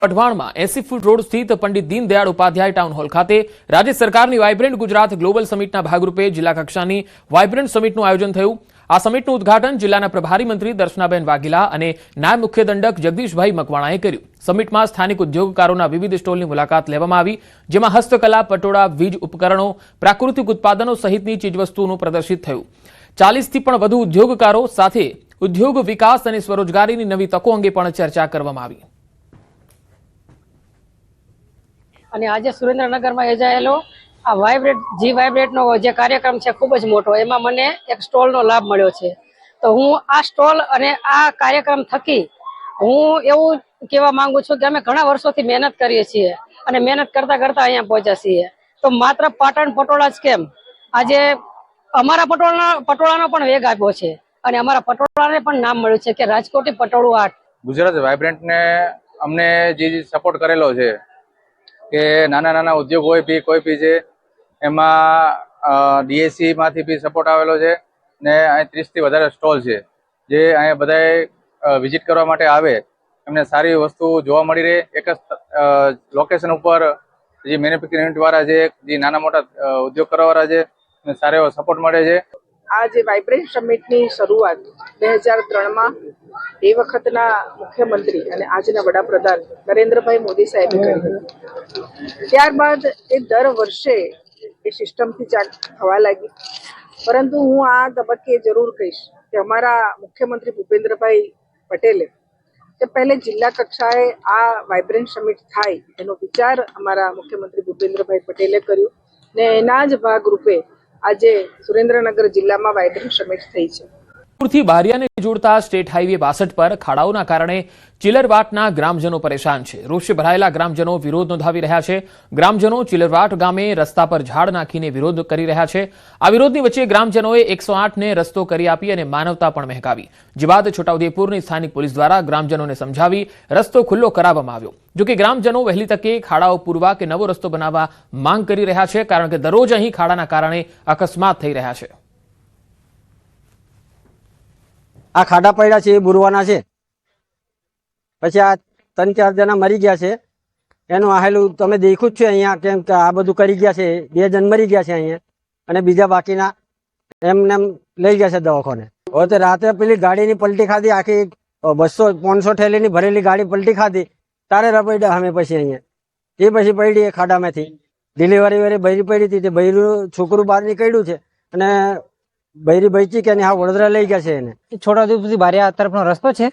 અઢવાણમાં 80 foot road સ્થિત Pandit Deendayal Upadhyay town hall ખાતે રાજ્ય સરકારની વાઇબ્રન્ટ ગુજરાત ગ્લોબલ સમિટના ભાગરૂપે જિલ્લા કક્ષાની વાઇબ્રન્ટ સમિટનું આયોજન થયું। આ સમિટનું ઉદ્ઘાટન જિલ્લાના પ્રભારી મંત્રી દર્શનાબેન વાઘેલા અને નાયબ મુખ્ય દંડક જગદીશભાઈ મકવાણાએ કર્યું। સમિટમાં સ્થાનિક ઉદ્યોગકારોના વિવિધ સ્ટોલની મુલાકાત લેવામાં આવી, જેમાં હસ્તકલા, પટોળા, વીજ ઉપકરણો, પ્રાકૃતિક ઉત્પાદનો સહિતની ચીજવસ્તુઓનું પ્રદર્શિત થયું। 40થી પણ વધુ ઉદ્યોગકારો સાથે ઉદ્યોગ વિકાસ અને સ્વરોજગારીની નવી તકો અંગે પણ ચર્ચા કરવામાં આવી। અને આજે સુરેન્દ્રનગરમાં યોજાયેલો આ વાઇબ્રેટનો જે કાર્યક્રમ છે ખૂબ જ મોટો, એમાં મને એક સ્ટોલનો લાભ મળ્યો છે। તો હું આ સ્ટોલ અને આ કાર્યક્રમ થકી હું એવું કહેવા માંગુ છું કે અમે ઘણા વર્ષોથી મહેનત કરીએ છીએ અને મહેનત કરતા કરતા અહીંયા પહોંચ્યા છીએ। તો માત્ર પાટણ પટોળા જ કેમ, આજે અમારા પટોળાનો પણ વેગ આપ્યો છે અને અમારા પટોળાને પણ નામ મળ્યું છે કે રાજકોટી પટોળું આર્ટ। ગુજરાત વાઇબ્રન્ટને અમને જે સપોર્ટ કરેલો છે કે નાના નાના ઉદ્યોગ હોય બી કોઈ બી છે, એમાં ડીએસસી માંથી બી સપોર્ટ આવેલો છે ને અહીં 30 થી વધારે સ્ટોલ છે જે અહીંયા બધાએ વિઝિટ કરવા માટે આવે, એમને સારી વસ્તુ જોવા મળી રહે। એક જ લોકેશન ઉપર જે મેન્યુફેક્ચરિંગ યુનિટ વાળા છે, જે નાના મોટા ઉદ્યોગ કરવા વાળા છે, એને સારો એવો સપોર્ટ મળે છે। આ જે વાઇબ્રન્ટ સમિટની શરૂઆત 2003માં એ વખતના મુખ્યમંત્રી અને આજના વડાપ્રધાન નરેન્દ્રભાઈ મોદી સાહેબે કરી હતી। ત્યારબાદ એ દર વર્ષે એ સિસ્ટમથી ચાલુ થવા લાગી, પરંતુ હું આ તબક્કે જરૂર કહીશ કે અમારા મુખ્યમંત્રી ભૂપેન્દ્રભાઈ પટેલે કે પહેલે જિલ્લા કક્ષાએ આ વાઇબ્રન્ટ સમિટ થાય એનો વિચાર અમારા મુખ્યમંત્રી ભૂપેન્દ્રભાઈ પટેલે કર્યો ને એના જ ભાગરૂપે આજે સુરેન્દ્રનગર જિલ્લામાં વાઇબ્રન્ટ સમિટ થઈ છે। થી બારિયાને જોડતા સ્ટેટ હાઈવે 62 પર ખાડાઓના કારણે ચિલરવાટના ગ્રામજનો પરેશાન છે। રોષે ભરાયેલા ગ્રામજનો વિરોધ નોંધાવી રહ્યા છે। ગ્રામજનો ચિલરવાટ ગામે રસ્તા પર ઝાડ નાખીને વિરોધ કરી રહ્યા છે। આ વિરોધની વચ્ચે ગ્રામજનોએ 108ને રસ્તો કરી આપી અને માનવતા પણ મહેકાવી, જે બાદ છોટાઉદેપુરની સ્થાનિક પોલીસ દ્વારા ગ્રામજનોને સમજાવી રસ્તો ખુલ્લો કરાવવામાં આવ્યો। જોકે ગ્રામજનો વહેલી તકે ખાડાઓ પૂરવા કે નવો રસ્તો બનાવવા માંગ કરી રહ્યા છે, કારણ કે દરરોજ અહીં ખાડાના કારણે અકસ્માત થઈ રહ્યા છે। આ ખાડા પડ્યા છે એ બુરવાના છે, પછી આ 3-4 જણા મરી ગયા છે, એનું આહેલું તમે દેખ્યું જ છે અહીંયા, કેમ કે આ બધું કરી ગયા છે। 2 જણ મરી ગયા છે અહીંયા અને બીજા બાકીના એમને લઈ ગયા છે દવાખાને। હવે તો રાતે પેલી ગાડીની પલટી ખાધી, આખી 200-500 થેલીની ભરેલી ગાડી પલટી ખાધી, તારે રપડ્યા અમે પછી અહીંયા એ પછી પડી એ ખાડામાંથી ડિલિવરી વાળી બૈરી પડી હતી, તે બૈરું છોકરું બહાર નીકળ્યું છે અને બૈરી બચી કે હા વડોદરા લઈ ગયા છે એને। છોટાઉદેપુરથી બારિયા તરફનો રસ્તો છે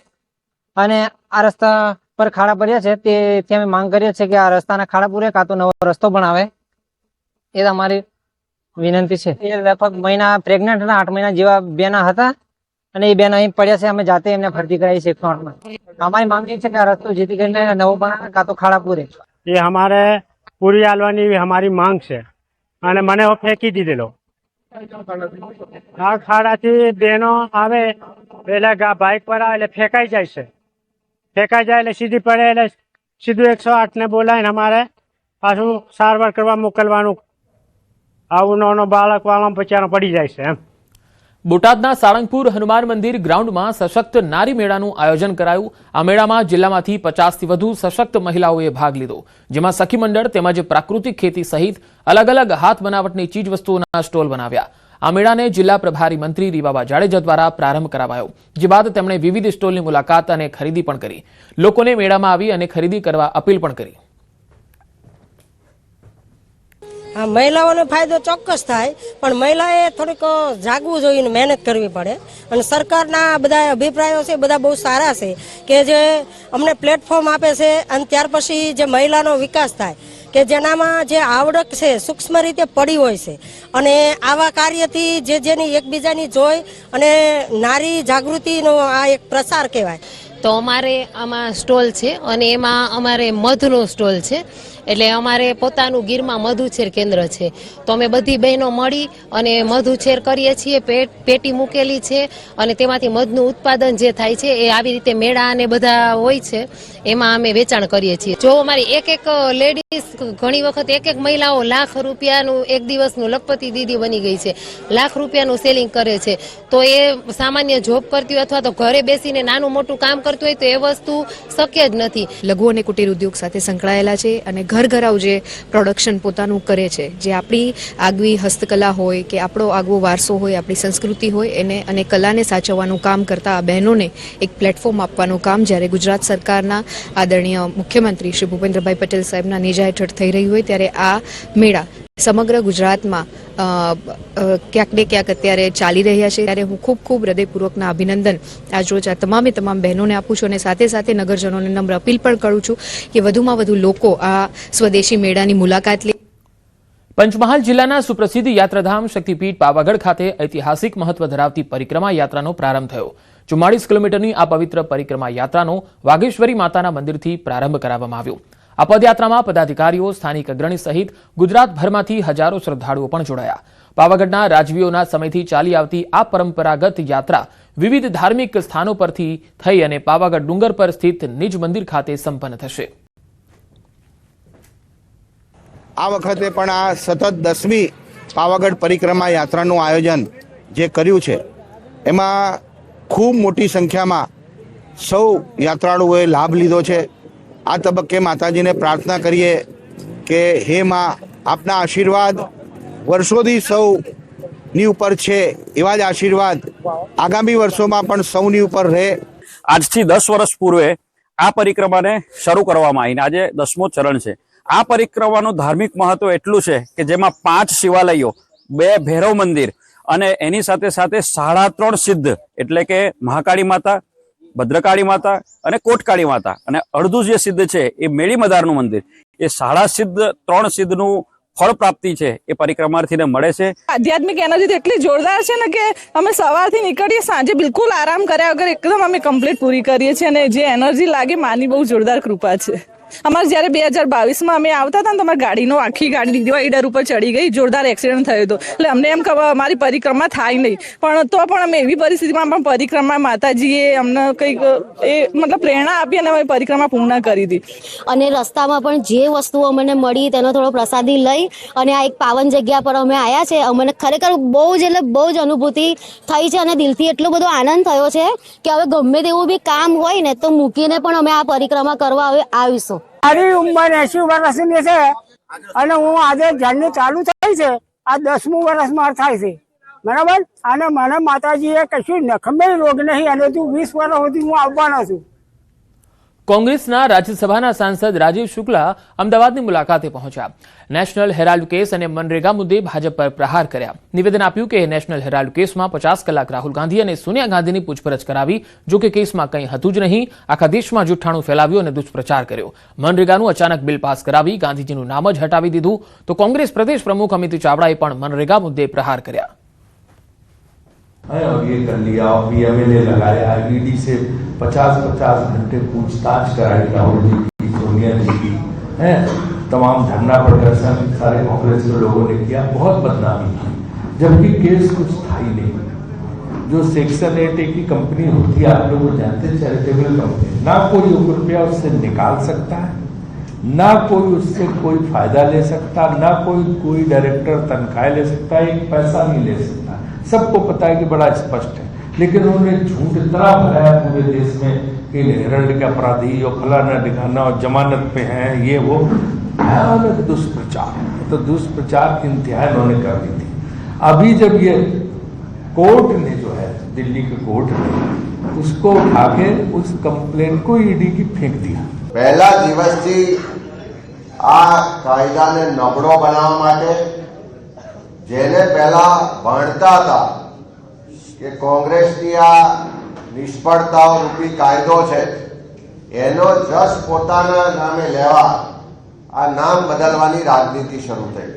અને આ રસ્તા પર ખાડા પડ્યા છે, તેથી અમે માંગ કરીએ છીએ કે આ રસ્તાના ખાડા પૂરે કાં તો નવો રસ્તો બનાવે, એ અમારી વિનંતી છે। એ લગભગ મહિના પ્રેગ્નન્ટ હતા, 8 મહિના જેવા બેના હતા અને એ બેન અહીં પડ્યા છે। અમે જાતે એમને ભરતી કરાવી છે 108માં। અમારી માંગ એ છે કે આ રસ્તો જેથી કરીને નવો બનાવે કાં તો ખાડા પૂરે, એ અમારે પૂરી આલવાની અમારી માંગ છે અને મને ફેંકી દીધેલો। આ ખાડાથી બહેનો આવે પેલા બાઇક પર આવે એટલે ફેંકાઈ જાય છે, ફેંકાઈ જાય એટલે સીધી પડે એટલે સીધું 108ને બોલાવીને અમારે પાછું સારવાર કરવા મોકલવાનું। આવું નાનો બાળક વાળા બચારા પડી જાય છે એમ। બોટાદના સાળંગપુર હનુમાન મંદિર ગ્રાઉન્ડમાં સશક્ત નારી મેળાનું આયોજન કરાયું। આ મેળામાં જિલ્લામાંથી 50થી વધુ સશક્ત મહિલાઓએ ભાગ લીધો, જેમાં સખી મંડળ તેમજ પ્રાકૃતિક ખેતી સહિત અલગ અલગ હાથ બનાવટની ચીજ વસ્તુઓના સ્ટોલ બનાવ્યા। આ મેળાને જિલ્લા પ્રભારી મંત્રી રીવાબા જાડેજા દ્વારા પ્રારંભ કરાવાયો, જે બાદ તેમણે વિવિધ સ્ટોલની મુલાકાત અને ખરીદી પણ કરી। લોકોને મેળામાં આવી અને ખરીદી કરવા અપીલ પણ કરી। મહિલાઓને ફાયદો ચોક્કસ થાય, પણ મહિલાએ થોડીક જાગવું જોઈએ, મહેનત કરવી પડે। અને સરકારના બધા અભિપ્રાયો છે બધા બહુ સારા છે કે જે અમને પ્લેટફોર્મ આપે છે અને ત્યાર પછી જે મહિલાનો વિકાસ થાય કે જેનામાં જે આવડત છે સૂક્ષ્મ રીતે પડી હોય છે, અને આવા કાર્યથી જેની એકબીજાની જોઈ અને નારી જાગૃતિનો આ એક પ્રસાર કહેવાય। તો અમારે આમાં સ્ટોલ છે અને એમાં અમારે મધનો સ્ટોલ છે, એટલે અમારે પોતાનું ગીરમાં મધુછેર કેન્દ્ર છે। તો અમે બધી બહેનો મળી અને મધુછેર કરીએ છીએ, પેટી મૂકેલી છે અને તેમાંથી મધનું ઉત્પાદન જે થાય છે એ આવી રીતે મેળા અને બધા હોય છે એમાં અમે વેચાણ કરીએ છીએ. જો અમારી એક લેડીઝ ઘણી વખત એક મહિલાઓ લાખ રૂપિયાનું એક દિવસનું લખપતિ દીદી બની ગઈ છે, લાખ રૂપિયાનું સેલિંગ કરે છે. તો એ સામાન્ય જોબ કરતી હોય અથવા તો ઘરે બેસીને નાનું મોટું કામ કરતું હોય તો એ વસ્તુ શક્ય જ નથી. લઘુ અને કુટીર ઉદ્યોગ સાથે સંકળાયેલા છે અને ઘરઘરાઉ જે પ્રોડક્શન પોતાનું કરે છે, જે આપણી આગવી હસ્તકલા હોય કે આપણો આગવો વારસો હોય, આપણી સંસ્કૃતિ હોય એને અને કલાને સાચવવાનું કામ કરતા આ બહેનોને એક પ્લેટફોર્મ આપવાનું કામ જ્યારે ગુજરાત સરકારના આદરણીય મુખ્યમંત્રી શ્રી ભૂપેન્દ્રભાઈ પટેલ સાહેબના નેજા હેઠળ થઈ રહી હોય ત્યારે આ મેળા સમગ્ર ગુજરાતમાં ક્યાંક ને ક્યાંક અત્યારે ચાલી રહ્યા છે. ત્યારે હું ખૂબ હૃદયપૂર્વકના અભિનંદન આજરોજ આ તમામ બહેનોને આપું છું અને સાથે સાથે નગરજનોને નમ્ર અપીલ પણ કરું છું કે વધુમાં વધુ લોકો આ સ્વદેશી મેળાની મુલાકાત લે. પંચમહાલ જિલ્લાના સુપ્રસિદ્ધ યાત્રાધામ શક્તિપીઠ પાવાગઢ ખાતે ઐતિહાસિક મહત્વ ધરાવતી પરિક્રમા યાત્રાનો પ્રારંભ થયો. 44 કિલોમીટરની આ પવિત્ર પરિક્રમા યાત્રાનો વાઘેશ્વરી માતાના મંદિરથી પ્રારંભ કરાવવામાં આવ્યો. આ પદયાત્રામાં પદાધિકારીઓ, સ્થાનિક અગ્રણી સહિત ગુજરાતભરમાંથી હજારો શ્રદ્ધાળુઓ પણ જોડાયા. પાવાગઢના રાજવીઓના સમયથી ચાલી આવતી આ પરંપરાગત યાત્રા વિવિધ ધાર્મિક સ્થાનો પરથી થઈ અને પાવાગઢ ડુંગર પર સ્થિત નિજ મંદિર ખાતે સંપન્ન થશે. આ વખતે પણ આ સતત 10મી પાવાગઢ પરિક્રમા યાત્રાનું આયોજન જે કર્યું છે એમાં ખૂબ મોટી સંખ્યામાં સૌ યાત્રાળુઓએ લાભ લીધો છે. આ તબક્કે માતાજીને પ્રાર્થના કરીએ કે હે માં, આપના આશીર્વાદ વર્ષોથી સૌની ઉપર છે, એવા જ આશીર્વાદ આગામી વર્ષોમાં પણ સૌની ઉપર રહે. આજથી 10 વર્ષ પૂર્વે આ પરિક્રમાને શરૂ કરવામાં આવીને આજે 10મો ચરણ છે. આ પરિક્રમાનું ધાર્મિક મહત્વ એટલું છે કે જેમાં 5 શિવાલયો, 2 ભૈરવ મંદિર અને એની સાથે સાથે 3.5 સિદ્ધ એટલે કે મહાકાળી માતા, ભદ્રકાળી માતા અને કોટકાળી માતા અને અડધું જે સિદ્ધ છે એ મેળી મદારનું મંદિર, એ 3 સિદ્ધનું ફળ પ્રાપ્તિ છે એ પરિક્રમાર્થીને મળે છે. આધ્યાત્મિક એનર્જી એટલી જોરદાર છે ને કે અમે સવારથી નીકળીએ, સાંજે બિલકુલ આરામ કર્યા વગર એકદમ અમે કમ્પ્લીટ પૂરી કરીએ છીએ અને જે એનર્જી લાગે માની બહુ જોરદાર કૃપા છે. અમારે જ્યારે 2022માં અમે આવતા હતા ને તો અમારી ગાડીનો આખી ગાડી ડિવાઈડર ઉપર ચડી ગઈ, જોરદાર એક્સિડન્ટ થયો હતો. એટલે અમને એમ ખબર અમારી પરિક્રમા થાય નહીં, પણ તો પણ અમે એવી પરિસ્થિતિમાં પણ પરિક્રમા માતાજીએ અમને કંઈક એ મતલબ પ્રેરણા આપી અને અમે પરિક્રમા પૂર્ણ કરી હતી. અને રસ્તામાં પણ જે વસ્તુઓ અમને મળી તેનો થોડો પ્રસાદી લઈ અને આ એક પાવન જગ્યા પર અમે આવ્યા છે. અમને ખરેખર બહુ જ અનુભૂતિ થઈ છે અને દિલથી એટલો બધો આનંદ થયો છે કે હવે ગમે તેવું બી કામ હોય ને તો મૂકીને પણ અમે આ પરિક્રમા કરવા આવીશું. મારી ઉંમર 80 વર્ષની છે અને હું આજે જ્યારની ચાલુ થઈ છે આ 10મું વર્ષ માર થાય છે, બરાબર. અને મને માતાજીએ કશું નખમે રોગ નહીં અને તું 20 વર્ષ સુધી હું આવવાનો છું. કોંગ્રેસના રાજ્યસભાના સાંસદ રાજીવ શુક્લા અમદાવાદની મુલાકાતે પહોંચ્યા. નેશનલ હેરાલ્ડ કેસ અને મનરેગા મુદ્દે ભાજપ પર પ્રહાર કર્યા. નિવેદન આપ્યું કે નેશનલ હેરાલ્ડ કેસમાં 50 કલાક રાહુલ ગાંધી અને સોનિયા ગાંધીની પૂછપરછ કરાવી, જો કે કેસમાં કંઈ હતું જ નહીં. આખા દેશમાં જુઠ્ઠાણું ફેલાવ્યું અને દુષ્પ્રચાર કર્યો. મનરેગાનું અચાનક બિલ પાસ કરાવી ગાંધીજીનું નામ જ હટાવી દીધું. તો કોંગ્રેસ પ્રદેશ પ્રમુખ અમિત ચાવડાએ પણ મનરેગા મુદ્દે પ્રહાર કર્યા. और ये कर लिया और बीएमएलए लगाया, ईडी से 50-50 घंटे पूछताछ कराई राहुल जी की, सोनिया जी की, है तमाम धरना प्रदर्शन सारे कांग्रेस के लोगों ने किया, बहुत बदनामी की, जबकि केस कुछ था ही नहीं. जो सेक्शन 8A की कंपनी होती है, आप लोग जानते हैं, चैरिटेबल कंपनी, ना कोई रुपया उससे निकाल सकता है, ना कोई उससे कोई फायदा ले सकता, ना कोई डायरेक्टर तनख्वाह ले सकता, एक पैसा नहीं ले सकता. सबको पता है कि बड़ा स्पष्ट है. लेकिन उन्होंने झूठ इतना भराया पूरे देश में कि हेरल्ड के अपराधी और फलाना ढिकाना और जमानत पे हैं, ये वो भयानक दुष्प्रचार. तो दुष्प्रचार की इंतहा उन्होंने कर दी थी. अभी जब ये कोर्ट ने जो है, दिल्ली के कोर्ट ने उसको उठा के उस कंप्लेन को ईडी की फेंक दिया. પહેલા દિવસથી આ કાયદાને નબળો બનાવવા માટે જેને પહેલા ભણતા હતા કે કોંગ્રેસની આ નિષ્ફળતાઓ રૂપી કાયદો છે એનો જશ પોતાના નામે લેવા આ નામ બદલવાની રાજનીતિ શરૂ થઈ.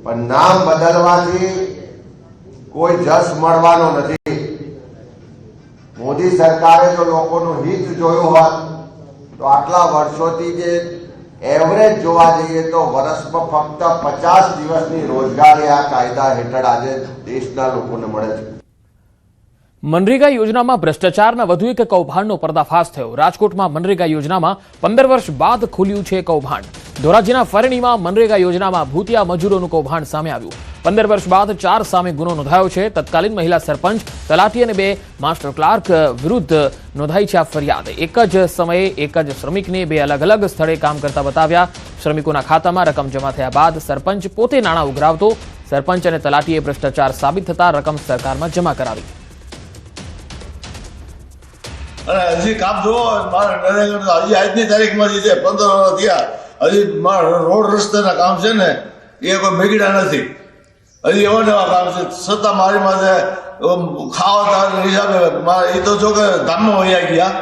પણ નામ બદલવાથી કોઈ જશ મળવાનો નથી. મોદી સરકારે જો લોકોનું હિત જોયું હોત તો આટલા વર્ષોથી જે એવરેજ જોવા જઈએ તો વર્ષમાં ફક્ત 50 દિવસની રોજગારી આ કાયદા હેઠળ આજે દેશના લોકોને મળે છે. મનરેગા યોજનામાં ભ્રષ્ટાચારના વધુ એક કૌભાંડનો પર્દાફાશ થયો. રાજકોટમાં મનરેગા યોજનામાં 15 વર્ષ બાદ ખુલ્યું છે કૌભાંડ. ધોરાજીના ફરણીમાં મનરેગા યોજનામાં ભૂતિયા મજૂરોનું કૌભાંડ સામે આવ્યું. 15 વર્ષ બાદ 4 સામે ગુનો નોંધાયો છે. તત્કાલીન મહિલા સરપંચ, તલાટી અને 2 માસ્ટર ક્લાર્ક વિરુદ્ધ નોંધાઈ છે આ ફરિયાદ. એક જ સમયે એક જ શ્રમિકને 2 અલગ અલગ સ્થળે કામ કરતા બતાવ્યા. શ્રમિકોના ખાતામાં રકમ જમા થયા બાદ સરપંચ પોતે નાણાં ઉઘરાવતો. સરપંચ અને તલાટીએ ભ્રષ્ટાચાર સાબિત થતા રકમ સરકારમાં જમા કરાવી. અને હજી કામ જોવો હજી આજની તારીખમાં જે છે 15 વર્ષ થયા હજી રોડ રસ્તાના કામ છે ને એ કોઈ મેગડા નથી. હજી એવા નવા કામ છે છતાં મારી માથે ખાવા હિસાબે એ તો જો કે ધામમાં વૈયા ગયા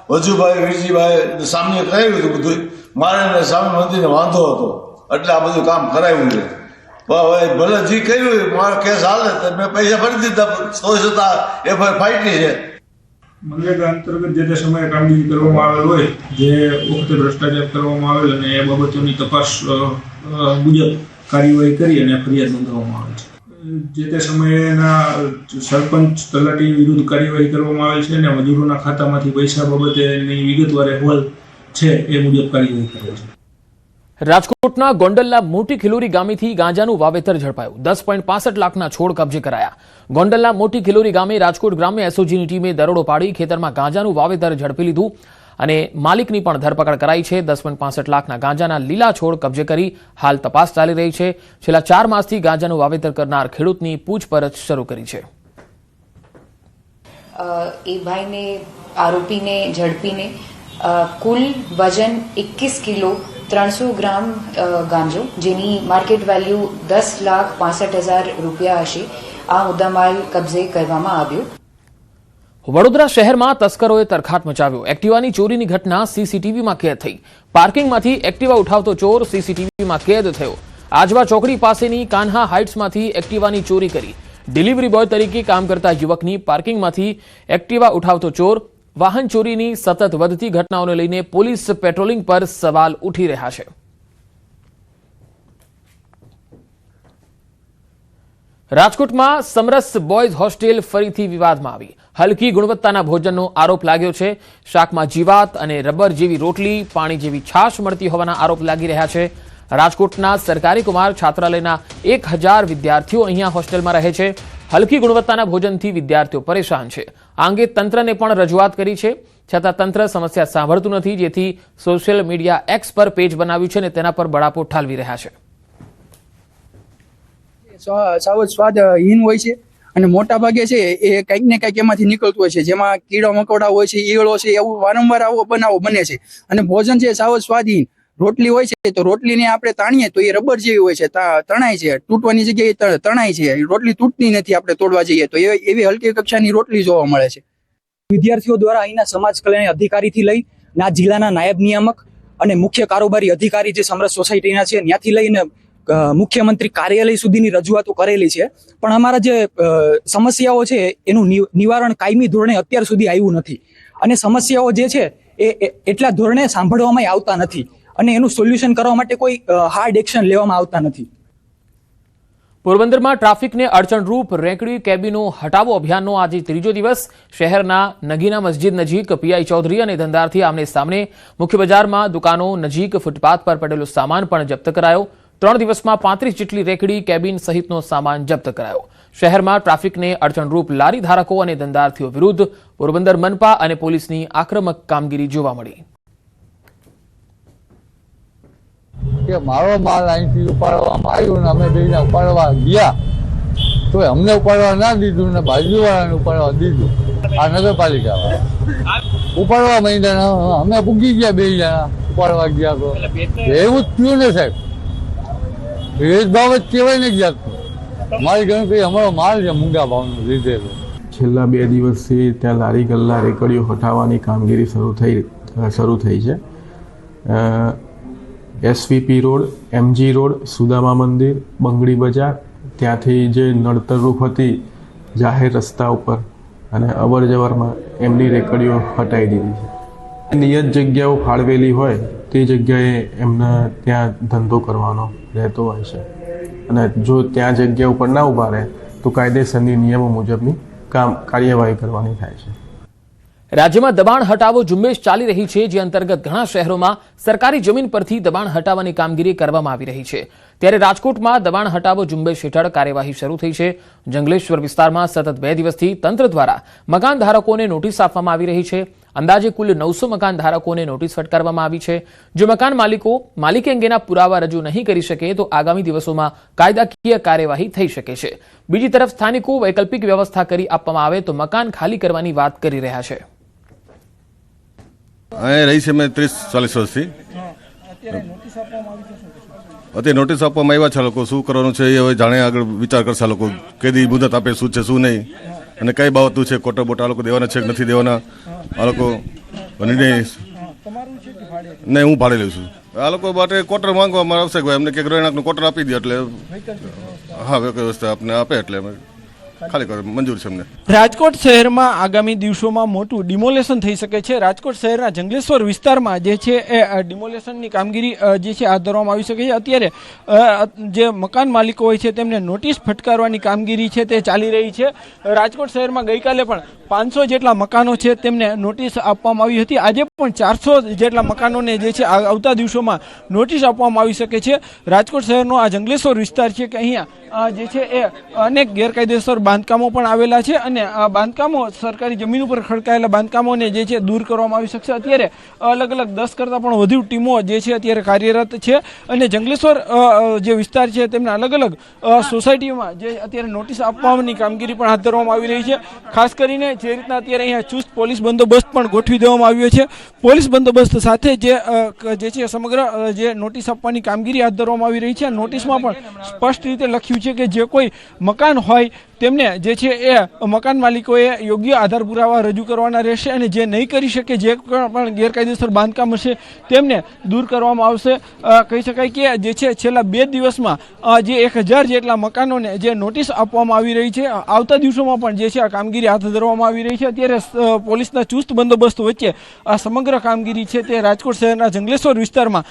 વજુભાઈ વીરજીભાઈ સામે કરાવ્યું હતું બધું. મારે સામે મંત્રીને વાંધો હતો એટલે આ બધું કામ કરાવ્યું છે. હવે ભલે જે કર્યું મારો કેસ હાલે તો મેં પૈસા ભરી દીધા તો છતાં એફઆઈઆર ફાઈટની છે. મનરેગા અંતર્ગત જે તે સમયે કામગીરી કરવામાં આવેલ હોય જે વખતે ભ્રષ્ટાચાર કરવામાં આવેલ અને એ બાબતોની તપાસ મુજબ કાર્યવાહી કરી અને ફરિયાદ નોંધવામાં આવે છે. જે તે સમયેના સરપંચ તલાટી વિરુદ્ધ કાર્યવાહી કરવામાં આવેલ છે અને મજૂરોના ખાતામાંથી પૈસા બાબતેની વિગતવાર અહેવાલ છે એ મુજબ કાર્યવાહી કરે છે. રાજકોટના ગોંડલના મોટી ખિલોરી ગામેથી ગાંજાનું વાવેતર ઝડપાયું. 10.65 લાખના છોડ કબજે કરાયા. ગોંડલના મોટી ખિલોરી ગામે રાજકોટ ગ્રામ્ય એસઓજીની ટીમે દરોડો પાડી ખેતરમાં ગાંજાનું વાવેતર ઝડપી લીધું અને માલિકની પણ ધરપકડ કરાઈ છે. 10.65 લાખના ગાંજાના લીલા છોડ કબજે કરી હાલ તપાસ ચાલી રહી છે. છેલ્લા 4 માસથી ગાંજાનું વાવેતર કરનાર ખેડૂતની પૂછપરછ શરૂ કરી છે. એ ભાઈને આરોપીને ઝડપીને કુલ વજન 21 કિલો 300 ગ્રામ ગાંજો જેની માર્કેટ વેલ્યુ 10,65,000 રૂપિયા હશે આ મુદ્દામાલ કબજે કરવામાં આવ્યો. વડોદરા શહેરમાં તસ્કરોએ તરખાટ મચાવ્યો. એક્ટિવાની ચોરીની ઘટના સીસીટીવીમાં કેદ થઈ. પાર્કિંગમાંથી એક્ટિવા ઉઠાવતો ચોર સીસીટીવીમાં કેદ થયો. આજવા ચોકડી પાસેની કાન્હા હાઇટ્સમાંથી એક્ટિવાની ચોરી કરી. ડિલિવરી બોય તરીકે કામ કરતા યુવકની પાર્કિંગમાંથી એક્ટિવા ઉઠાવતો ચોર. વાહન ચોરીની સતત વધતી ઘટનાઓને લઈને પોલીસ પેટ્રોલિંગ પર સવાલ ઉઠી રહ્યા છે. રાજકોટમાં સમરસ બોયઝ હોસ્ટેલ ફરીથી વિવાદમાં આવી. હલકી ગુણવત્તાના ભોજનનો આરોપ લાગ્યો છે. શાકમાં જીવાત અને રબર જેવી રોટલી, પાણી જેવી છાશ મળતી હોવાના આરોપ લાગી રહ્યા છે. રાજકોટના સરકારી કુમાર છાત્રાલયના 1000 વિદ્યાર્થીઓ અહીંયા હોસ્ટેલમાં રહે છે. હલકી ગુણવત્તાના ભોજનથી વિદ્યાર્થીઓ પરેશાન છે. આ અંગે તંત્રને પણ રજૂઆત કરી છે, છતાં તંત્ર સમસ્યા સાંભળતું નથી, જેથી સોશિયલ મીડિયા એક્સ પર પેજ બનાવ્યું છે અને તેના પર બળાપો ઠાલવી રહ્યા છે. સાવ સ્વાદહીન હોય છે અને મોટા ભાગે છે એ કંઈક ને કંઈક એમાંથી નીકળતું હોય છે, જેમાં કીડા મકોડા હોય છે, ઈયળો છે, એવું વારંવાર આવો બનાવો બને છે. અને ભોજન છે સાવ સ્વાદહીન. રોટલી હોય છે તો રોટલીને આપણે તાણીએ તો એ રબર જેવી હોય છે, તણાય છે, તૂટવાની જગ્યાએ તણાય છે. રોટલી તૂટતી નથી આપણે તોડવા જઈએ તો એવી હલકી કક્ષાની રોટલી જોવા મળે છે. વિદ્યાર્થીઓ દ્વારા અહીંના સમાજ કલ્યાણ અધિકારીથી લઈ આ જિલ્લાના નાયબ નિયામક અને મુખ્ય કારોબારી અધિકારી જે સમરસ સોસાયટીના છે ત્યાંથી લઈને મુખ્યમંત્રી કાર્યાલય સુધીની રજૂઆતો કરેલી છે, પણ અમારા જે સમસ્યાઓ છે એનું નિવારણ કાયમી ધોરણે અત્યાર સુધી આવ્યું નથી. અને સમસ્યાઓ જે છે એ એટલા ધોરણે સાંભળવામાં આવતા નથી અને એનું સોલ્યુશન કરવા માટે કોઈ હાર્ડ એક્શન લેવામાં આવતા નથી. પોરબંદરમાં ટ્રાફિકને અડચણરૂપ રેંકડી કેબિનો હટાવો અભિયાનનો આજે 3જો દિવસ. શહેરના નગીના મસ્જિદ નજીક પીઆઈ ચૌધરી અને ધંધારથી આમને સામને. મુખ્ય બજારમાં દુકાનો નજીક ફૂટપાથ પર પડેલો સામાન પણ જપ્ત કરાયો. 3 દિવસમાં 35 જેટલી રેકડી કેબિન સહિતનો સામાન જપ્ત કરાયો. શહેરમાં ટ્રાફિકને અડચણરૂપ લારી ધારકો અને ધંધાર્થીઓ વિરુદ્ધ પોરબંદર મનપા અને પોલીસની આક્રમક કામગીરી જોવા મળી. કે મારો માલ અહીંથી ઉપાડવામાં આવ્યો ને અમે બેને ઉપાડવા ગયા તો અમને ઉપાડવા ના દીધું ને બાજુવાળાને ઉપાડવા દીધું. આ નગરપાલિકા વાળા ઉપાડવા માંડ્યા, અમે પૂગી ગયા 2 જણા ઉપાડવા ગયા તો એવું જ થયું ને સાહેબ. ભેદભાવ જ કહેવાય ને જાતનું. મારી ગણ કઈ અમારો માલ છે મૂંગા ભાવનો લીધેલો. છેલ્લા 2 દિવસથી ત્યાં લારી ગલ્લા રેકડીઓ હટાવવાની કામગીરી શરૂ થઈ છે. SVP road, MG road, Sudama Mandir, Bangdi બજાર, ત્યાંથી જે નડતરરૂપ હતી જાહેર રસ્તા ઉપર અને અવર જવરમાં એમની રેકડીઓ હટાવી દીધી છે. નિયત જગ્યાઓ ફાળવેલી હોય તે જગ્યાએ એમને ત્યાં ધંધો કરવાનો રહેતો હોય છે અને જો ત્યાં જગ્યા ઉપર ના ઊભા રહે તો કાયદેસરની નિયમો મુજબની કાર્યવાહી કરવાની થાય છે. રાજ્યમાં દબાણ હટાવો ઝુંબેશ ચાલી રહી છે, જે અંતર્ગત ઘણા શહેરોમાં સરકારી જમીન પરથી દબાણ હટાવવાની કામગીરી કરવામાં આવી રહી છે. ત્યારે રાજકોટમાં દબાણ હટાવો ઝુંબેશ હેઠળ કાર્યવાહી શરૂ થઈ છે. જંગલેશ્વર વિસ્તારમાં સતત 2 દિવસથી તંત્ર દ્વારા મકાન ધારકોને નોટિસ આપવામાં આવી રહી છે. અંદાજે કુલ 900 મકાન ધારકોને નોટિસ ફટકારવામાં આવી છે. જો મકાન માલિક અંગેના પુરાવા રજૂ નહીં કરી શકે તો આગામી દિવસોમાં કાયદાકીય કાર્યવાહી થઈ શકે છે. બીજી તરફ સ્થાનિકો વૈકલ્પિક વ્યવસ્થા કરી આપવામાં આવે તો મકાન ખાલી કરવાની વાત કરી રહ્યા છે. અહીં રહી છે મેં 30-40 વર્ષથી. અત્યારે નોટિસ આપવામાં આવ્યા છે. લોકો શું કરવાનું છે એ હવે જાણે આગળ વિચાર કરશે. લોકો કેદી મુદત આપે, શું છે શું નહીં, અને કઈ બાબતનું છે, કોટા બોટા આ લોકો દેવાના છે કે નથી દેવાના, આ લોકો નિર્ણય. નહીં, હું ભાડે લઉં છું. આ લોકો માટે ક્વાર્ટર માંગવામાં આવશે. એમને કે ગ્રહણાકનું ક્વાર્ટર આપી દે એટલે હા વ્યવસ્થા આપને આપે એટલે અમે ખાલી કરો, મંજૂર છે અમને. રાજકોટ શહેરમાં આગામી દિવસોમાં મોટું ડિમોલેશન થઈ શકે છે. રાજકોટ શહેરના જંગલેશ્વર વિસ્તારમાં જે છે એ ડિમોલેશનની કામગીરી જે છે હાથ ધરવામાં આવી શકે છે. અત્યારે જે મકાન માલિકો હોય છે તેમને નોટિસ ફટકારવાની કામગીરી છે તે ચાલી રહી છે. રાજકોટ શહેરમાં ગઈકાલે પણ 500 જેટલા મકાનો છે તેમને નોટિસ આપવામાં આવી હતી. આજે પણ 400 જેટલા મકાનોને જે છે આવતા દિવસોમાં નોટિસ આપવામાં આવી શકે છે. રાજકોટ શહેરનો આ જંગલેશ્વર વિસ્તાર છે કે અહીંયા જે છે એ અનેક ગેરકાયદેસર બાંધકામો પણ આવેલા છે અને આ બાંધકામો સરકારી જમીન ઉપર ખડકાયેલા બાંધકામોને જે છે દૂર કરવામાં આવી શકશે. અત્યારે અલગ અલગ 10 કરતાં પણ વધુ ટીમો જે છે અત્યારે કાર્યરત છે અને જંગલેશ્વર જે વિસ્તાર છે તેમના અલગ અલગ સોસાયટીઓમાં જે અત્યારે નોટિસ આપવાની કામગીરી પણ હાથ ધરવામાં આવી રહી છે. ખાસ કરીને જે રીતના અત્યારે અહીંયા ચુસ્ત પોલીસ બંદોબસ્ત પણ ગોઠવી દેવામાં આવ્યો છે. પોલીસ બંદોબસ્ત સાથે જે છે સમગ્ર જે નોટિસ આપવાની કામગીરી હાથ ધરવામાં આવી રહી છે. નોટિસમાં પણ સ્પષ્ટ રીતે લખ્યું છે કે જે કોઈ મકાન હોય તેમને જે છે એ મકાન માલિકોએ યોગ્ય આધાર પુરાવા રજૂ કરવાના રહેશે અને જે નહીં કરી શકે, જે પણ ગેરકાયદેસર બાંધકામ હશે તેમને દૂર કરવામાં આવશે. કહી શકાય કે જે છે છેલ્લા 2 દિવસમાં જે 1000 જેટલા મકાનોને જે નોટિસ આપવામાં આવી રહી છે. આવતા દિવસોમાં પણ જે છે આ કામગીરી હાથ ધરવામાં આવી રહી છે. અત્યારે પોલીસના ચુસ્ત બંદોબસ્ત વચ્ચે આ સમગ્ર કામગીરી છે તે રાજકોટ શહેરના જંગલેશ્વર વિસ્તારમાં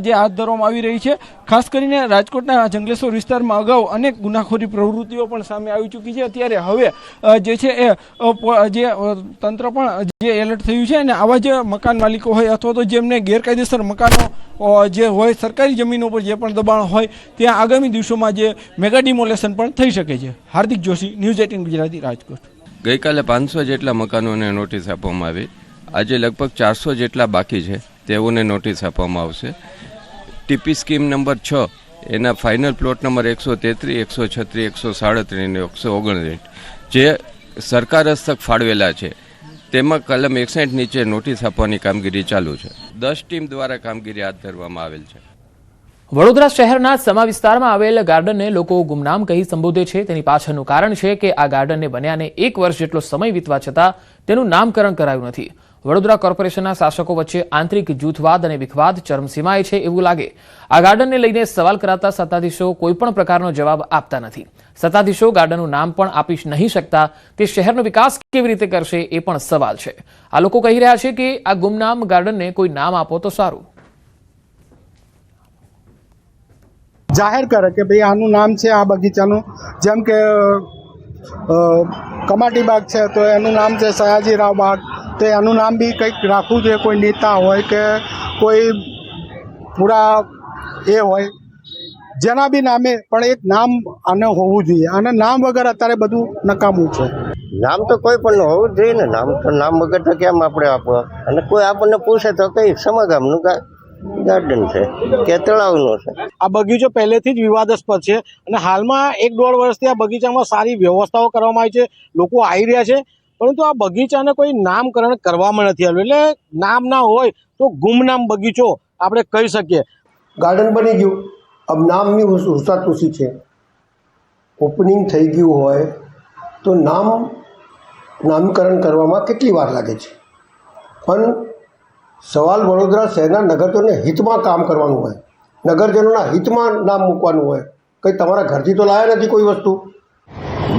જે હાથ ધરવામાં આવી રહી છે. ખાસ કરીને રાજકોટના જંગલેશ્વર વિસ્તારમાં અગાઉ અનેક ગુનાખોરી પ્રવૃત્તિઓ પણ સામે આવી ચૂકી છે. અત્યારે હવે જે છે એ જે તંત્ર પણ જે એલર્ટ થયું છે અને આવા જે મકાન માલિકો હોય અથવા તો જેમને ગેરકાયદેસર મકાનો જે હોય સરકારી જમીનો પર જે પણ દબાણ હોય ત્યાં આગામી દિવસોમાં જે મેગા ડિમોલેશન પણ થઈ શકે છે. હાર્દિક જોશી, ન્યૂઝ 18 ગુજરાતી, રાજકોટ. ગઈકાલે 500 જેટલા મકાનોને નોટિસ આપવામાં આવી. આજે લગભગ 400 જેટલા બાકી છે તેઓને નોટિસ આપવામાં આવશે. ટીપી સ્કીમ નંબર 6 એના ફાઇનલ પ્લોટ નંબર 133, 136, 137 અને 159 જે સરકાર હસ્તક ફાળવેલા છે તેમાં કલમ 61 નીચે નોટિસ આપવાની કામગીરી ચાલુ છે. 10 ટીમ દ્વારા કામગીરી હાથ ધરવામાં આવેલ છે. વડોદરા શહેરના સમા વિસ્તારમાં આવેલ ગાર્ડનને લોકો ગુમનામ કહી સંબોધે છે. તેની પાછળનું કારણ છે કે આ ગાર્ડનને બન્યાને 1 વર્ષ જેટલો સમય વીતવા છતાં તેનું નામકરણ કરાયું નથી. વડોદરા કોર્પોરેશનના શાસકો વચ્ચે આંતરિક જૂથવાદ અને વિખવાદ ચરમસીમાએ છે એવું લાગે. આ ગાર્ડનને લઈને સવાલ કરાતા સત્તાધીશો કોઈપણ પ્રકારનો જવાબ આપતા નથી. સત્તાધીશો ગાર્ડનનું નામ પણ આપી નહીં શકતા તે શહેરનો વિકાસ કેવી રીતે કરશે એ પણ સવાલ છે. આ લોકો કહી રહ્યા છે કે આ ગુમનામ ગાર્ડનને કોઈ નામ આપો તો સારું. જાહેર કરે કે ભાઈ આનું નામ છે આ બગીચાનું, જેમ કે કમાટી બાગ છે તો એનું નામ છે સયાજીરાવ બાગ, તો એનું નામ બી કંઈક રાખવું જોઈએ. કોઈ નેતા હોય કે કોઈ પૂરા એ હોય જેના બી નામે પણ એક નામ આને હોવું જોઈએ. અને નામ વગર અત્યારે બધું નકામું છે. નામ તો કોઈ પણ હોવું જ જોઈએ ને. નામ વગર તો કેમ આપણે આપવા? અને કોઈ આપણને પૂછે તો કઈ સમગામનું ગાર્ડન છે કે તળાવનું છે. આ બગીચો પહેલેથી જ વિવાદાસ્પદ છે અને હાલમાં 1-1.5 વર્ષથી આ બગીચામાં સારી વ્યવસ્થાઓ કરવામાં આવી છે, લોકો આવી રહ્યા છે, પરંતુ આ બગીચાને કોઈ નામકરણ કરવામાં નથી આવ્યું. એટલે નામ ના હોય તો ગુમનામ બગીચો આપણે કહી શકીએ. ગાર્ડન બની ગયું, अब નામની હુસાતુસી છે. ઓપનિંગ થઈ ગયું હોય તો નામકરણ કરવામાં કેટલી વાર લાગે છે, પણ સવાલ વડોદરા શહેરના નગરજનોને હિતમાં કામ કરવાનું હોય, નગરજનોના હિતમાં નામ મૂકવાનું હોય. કંઈ તમારા ઘરથી તો લાયા નથી કોઈ વસ્તુ.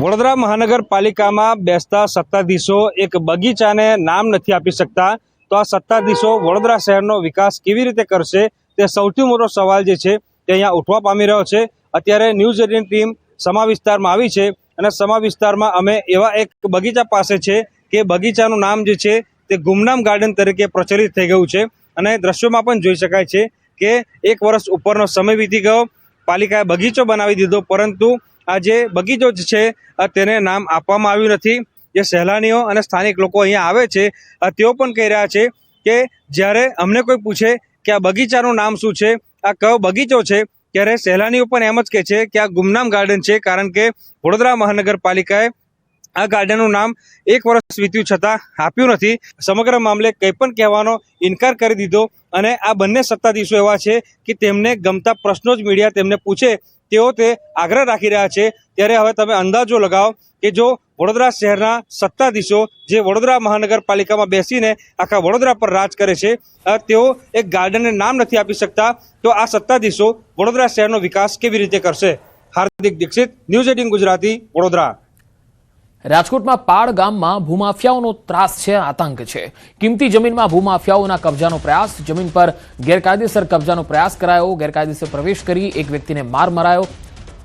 વડોદરા મહાનગરપાલિકામાં બેસતા સત્તાધીશો એક બગીચાને નામ નથી આપી શકતા તો આ સત્તાધીશો વડોદરા શહેરનો વિકાસ કેવી રીતે કરશે તે સૌથી મોટો સવાલ જે છે તે અહીંયા ઉઠવા પામી રહ્યો છે. અત્યારે ન્યૂઝ 18 ટીમ સમા વિસ્તારમાં આવી છે અને સમા વિસ્તારમાં અમે એવા એક બગીચા પાસે છે કે બગીચાનું નામ જે છે તે ગુમનામ ગાર્ડન તરીકે પ્રચલિત થઈ ગયું છે અને દ્રશ્યોમાં પણ જોઈ શકાય છે કે 1 વર્ષ ઉપરનો સમય વીતી ગયો, પાલિકાએ બગીચો બનાવી દીધો, પરંતુ આ જે બગીચો છે તેને નામ આપવામાં આવ્યું નથી. જે સહેલાણીઓ અને સ્થાનિક લોકો અહીંયા આવે છે તેઓ પણ કહી રહ્યા છે કે જ્યારે અમને કોઈ પૂછે કે આ બગીચાનું નામ શું છે, આ કયો બગીચો છે, ત્યારે સહેલાણીઓ પણ એમ જ કહે છે કે આ ગુમનામ ગાર્ડન છે, કારણ કે વડોદરા મહાનગરપાલિકાએ આ ગાર્ડનનું નામ 1 વર્ષ વીત્યું છતાં આપ્યું નથી. સમગ્ર મામલે કંઈ પણ કહેવાનો ઇનકાર કરી દીધો અને આ બંને સત્તાધીશો એવા છે કે તેમને ગમતા પ્રશ્નો જ મીડિયા તેમને પૂછે તેઓ તે આગ્રહ રાખી રહ્યા છે. ત્યારે હવે તમે અંદાજો લગાવો કે જો વડોદરા શહેરના સત્તાધીશો જે વડોદરા મહાનગરપાલિકામાં બેસીને આખા વડોદરા પર રાજ કરે છે તેઓ એક ગાર્ડનને નામ નથી આપી શકતા, તો આ સત્તાધીશો વડોદરા શહેરનો વિકાસ કેવી રીતે કરશે? હાર્દિક દીક્ષિત, ન્યૂઝ 18 ગુજરાતી, વડોદરા. રાજકોટમાં પાડ ગામમાં ભૂમાફિયાઓનો ત્રાસ છે, આતંક છે. કિંમતી જમીનમાં ભૂમાફિયાઓના કબજાનો પ્રયાસ, જમીન પર ગેરકાયદેસર કબજાનો પ્રયાસ કરાયો, ગેરકાયદેસર પ્રવેશ કરી એક વ્યક્તિને માર મરાયો.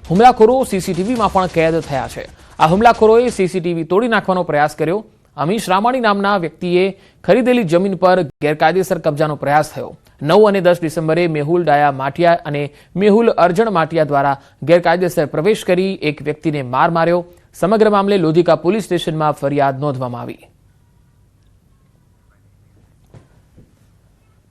હુમલાખોરો સીસીટીવીમાં પણ કેદ થયા છે. આ હુમલાખોરોએ સીસીટીવી તોડી નાખવાનો પ્રયાસ કર્યો. અમીશ રામાણી નામના વ્યક્તિએ ખરીદેલી જમીન પર ગેરકાયદેસર કબજાનો પ્રયાસ થયો. 9 અને 10 ડિસેમ્બરે મેહુલ ડાયા માટિયા અને મેહુલ અર્જણ માટિયા દ્વારા ગેરકાયદેસર પ્રવેશ કરી એક વ્યક્તિને માર માર્યો. સમગ્ર મામલે લોધિકા પોલીસ સ્ટેશનમાં ફરિયાદ નોંધવામાં આવી.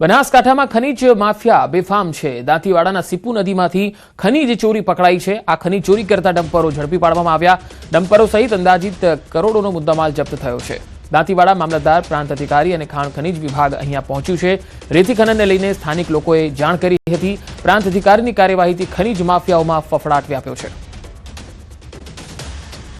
બનાસકાંઠામાં ખનીજ માફિયા બેફામ છે. દાંતીવાડાના સીપુ નદીમાંથી ખનીજ ચોરી પકડાઈ છે. આ ખનીજ ચોરી કરતા ડમ્પરો ઝડપી પાડવામાં આવ્યા. ડમ્પરો સહિત અંદાજિત કરોડોનો મુદ્દામાલ જપ્ત થયો છે. દાંતીવાડા મામલતદાર, પ્રાંત અધિકારી અને ખાણ ખનીજ વિભાગ અહીંયા પહોંચ્યું છે. રેતી ખનનને લઈને સ્થાનિક લોકોએ જાણ કરી હતી. પ્રાંત અધિકારીની કાર્યવાહીથી ખનીજ માફિયાઓમાં ફફડાટ વ્યાપ્યો છે.